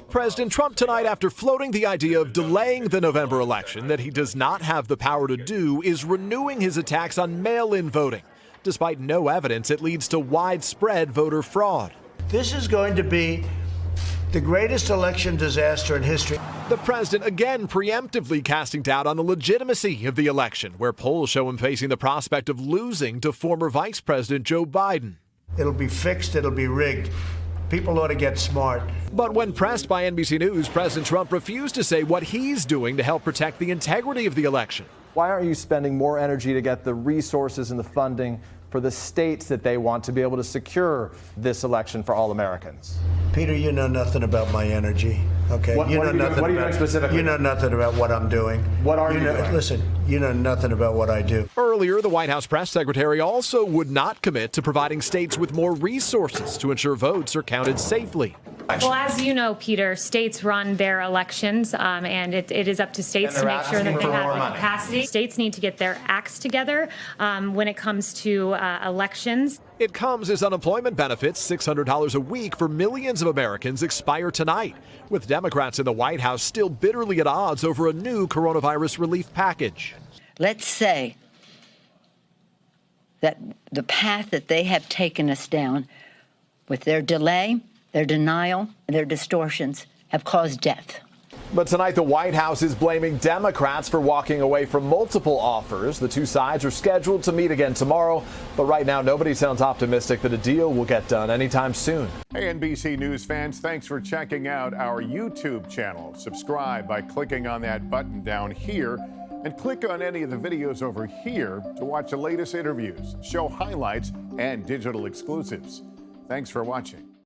President Trump tonight, after floating the idea of delaying the November election that he does not have the power to do, is renewing his attacks on mail-in voting. Despite no evidence, it leads to widespread voter fraud. This is going to be the greatest election disaster in history. The president again preemptively casting doubt on the legitimacy of the election, where polls show him facing the prospect of losing to former Vice President Joe Biden. It'll be fixed, it'll be rigged. People ought to get smart. But when pressed by NBC News, President Trump refused to say what he's doing to help protect the integrity of the election. Why aren't you spending more energy to get the resources and the funding for the states that they want to be able to secure this election for all Americans? Peter, you know nothing about my energy, okay? What are you doing specifically? You know nothing about what I'm doing. What are you doing? Listen, you know nothing about what I do. Earlier, the White House press secretary also would not commit to providing states with more resources to ensure votes are counted safely. Well, as you know, Peter, states run their elections, and it is up to states to make sure that they have the capacity. States need to get their acts together when it comes to elections. It comes as unemployment benefits, $600 a week for millions of Americans, expire tonight, with Democrats in the White House still bitterly at odds over a new coronavirus relief package. Let's say that the path that they have taken us down with their delay, their denial, and their distortions have caused death. But tonight, the White House is blaming Democrats for walking away from multiple offers. The two sides are scheduled to meet again tomorrow, but right now, nobody sounds optimistic that a deal will get done anytime soon. Hey, NBC News fans, thanks for checking out our YouTube channel. Subscribe by clicking on that button down here, and click on any of the videos over here to watch the latest interviews, show highlights, and digital exclusives. Thanks for watching.